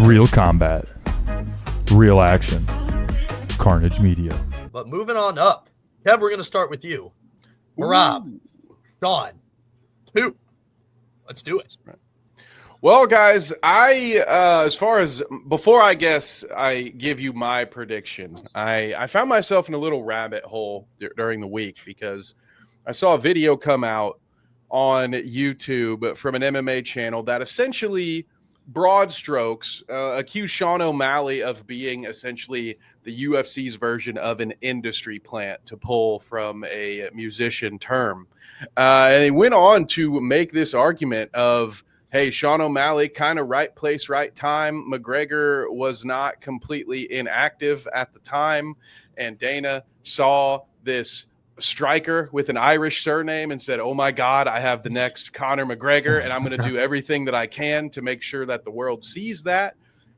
Real combat. Real action. Carnage Media. But moving on up. Kev, we're going to start with you. Merab, Sean, 2. Let's do it. Well, guys, as far as before, I guess I give you my prediction. I found myself in a little rabbit hole during the week because I saw a video come out on YouTube from an MMA channel that essentially, broad strokes, accused Sean O'Malley of being essentially the UFC's version of an industry plant, to pull from a musician term. And he went on to make this argument of, hey, Sean O'Malley, kind of right place, right time. McGregor was not completely inactive at the time. And Dana saw this striker with an Irish surname and said, oh my God, I have the next Conor McGregor, and I'm going to do everything that I can to make sure that the world sees that.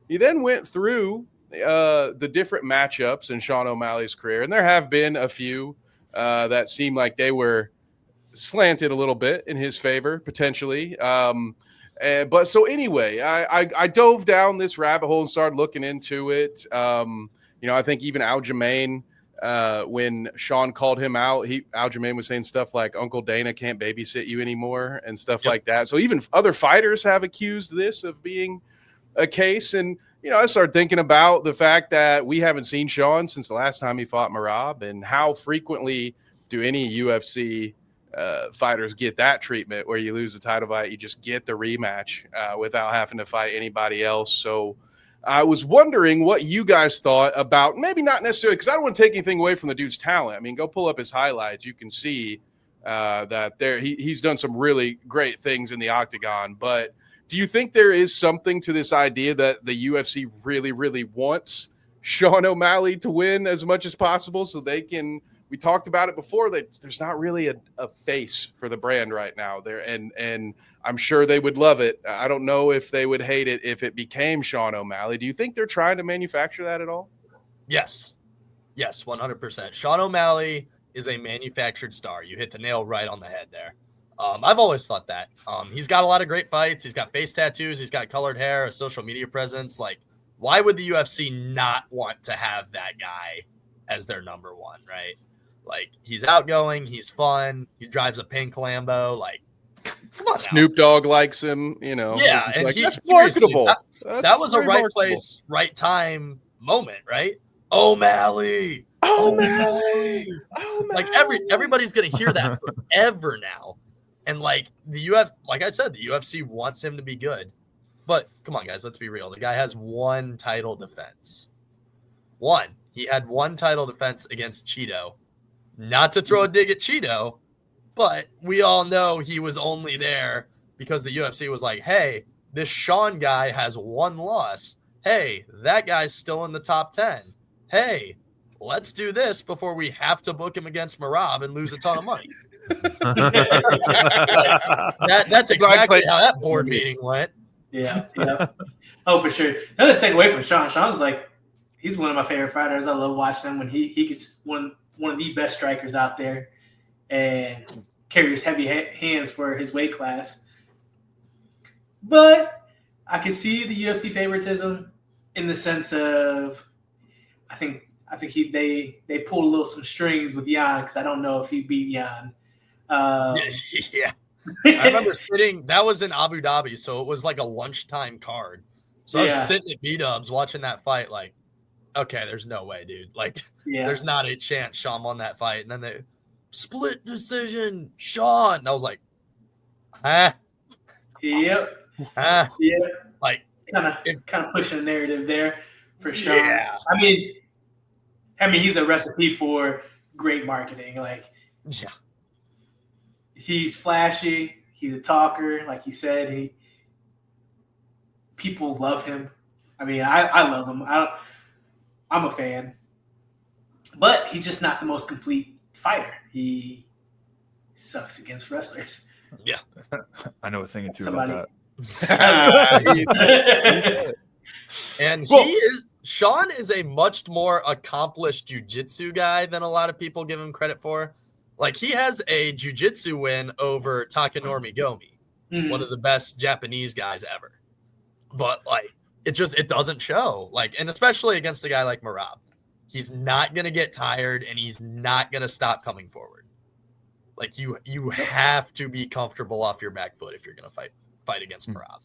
He then went through the different matchups in Sean O'Malley's career, and there have been a few that seem like they were slanted a little bit in his favor, potentially. But so anyway, I dove down this rabbit hole and started looking into it. I think even Aljamain, when Sean called him out, Aljamain was saying stuff like Uncle Dana can't babysit you anymore and stuff like that. So even other fighters have accused this of being a case. And, I started thinking about the fact that we haven't seen Sean since the last time he fought Merab, and how frequently do any UFC fighters get that treatment where you lose the title fight, you just get the rematch without having to fight anybody else. So I was wondering what you guys thought about, maybe not necessarily, because I don't want to take anything away from the dude's talent. I mean, go pull up his highlights. You can see that he's done some really great things in the octagon. But do you think there is something to this idea that the UFC really, really wants Sean O'Malley to win as much as possible so they can – we talked about it before, that there's not really a face for the brand right now there. And I'm sure they would love it. I don't know if they would hate it if it became Sean O'Malley. Do you think they're trying to manufacture that at all? Yes, 100%. Sean O'Malley is a manufactured star. You hit the nail right on the head there. I've always thought that. He's got a lot of great fights. He's got face tattoos. He's got colored hair, a social media presence. Like, why would the UFC not want to have that guy as their number one, right? Like, he's outgoing, he's fun, he drives a pink Lambo. Like, come on, Snoop Dogg likes him, Yeah, and like, he's that's marketable. That was a right place, right time moment, right? O'Malley. Like, everybody's gonna hear that forever now. And like like I said, the UFC wants him to be good. But come on, guys, let's be real. The guy has one title defense. He had one title defense against Cheeto. Not to throw a dig at Cheeto, but we all know he was only there because the UFC was like, hey, this Sean guy has one loss. Hey, that guy's still in the top 10. Hey, let's do this before we have to book him against Merab and lose a ton of money. That's exactly how that board meeting went. Yeah. Oh, for sure. Nothing to take away from Sean. Sean's like, he's one of my favorite fighters. I love watching him when he gets one of the best strikers out there and carries heavy hands for his weight class. But I can see the UFC favoritism in the sense of I think they pulled some strings with Jan, because I don't know if he beat Jan. Yeah. I remember that was in Abu Dhabi, so it was like a lunchtime card. So I was sitting at B-Dubs watching that fight like, okay, there's no way, dude. Like, there's not a chance Sean won that fight. And then they split decision, Sean. And I was like, huh? Yep. Huh? Yeah. Like, kind of pushing the narrative there for Sean. Yeah. I mean, he's a recipe for great marketing. Like, yeah. He's flashy. He's a talker. Like you said, people love him. I mean, I love him. I'm a fan. But he's just not the most complete fighter. He sucks against wrestlers. Yeah. I know a thing or two about that. And Sean is a much more accomplished jiu-jitsu guy than a lot of people give him credit for. Like, he has a jiu-jitsu win over Takanori Gomi, one of the best Japanese guys ever. But, like, it doesn't show. Like, and especially against a guy like Merab, he's not gonna get tired and he's not gonna stop coming forward. Like you have to be comfortable off your back foot if you're gonna fight against Merab.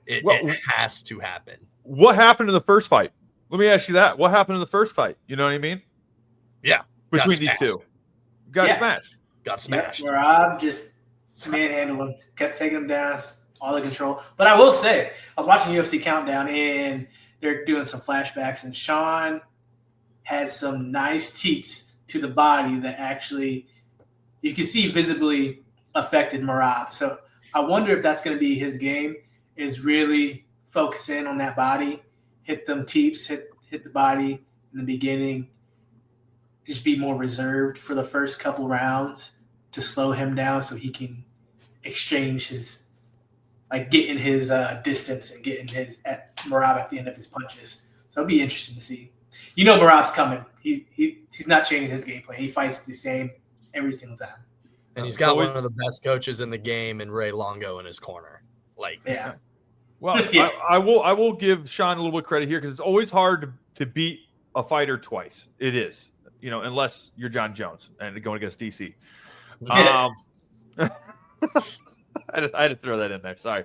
It has to happen. What happened in the first fight? Let me ask you that. What happened in the first fight? You know what I mean? Yeah. Between these two. Got smashed. Got smashed. Yeah, Merab just manhandled him, kept taking him down, all the control. But I will say, I was watching UFC Countdown and they're doing some flashbacks, and Sean had some nice teeps to the body that actually you can see visibly affected Merab. So I wonder if that's going to be his game, is really focus in on that body, hit them teeps, hit the body in the beginning, just be more reserved for the first couple rounds to slow him down so he can exchange his, like, getting his distance and getting his at Merab at the end of his punches. So it'll be interesting to see. You know Merab's coming. He's not changing his game plan. He fights the same every single time. And he's got one of the best coaches in the game in Ray Longo in his corner. Like, yeah. Well, Yeah. I will give Sean a little bit of credit here because it's always hard to beat a fighter twice. It is, unless you're John Jones and going against DC. I had to throw that in there. Sorry.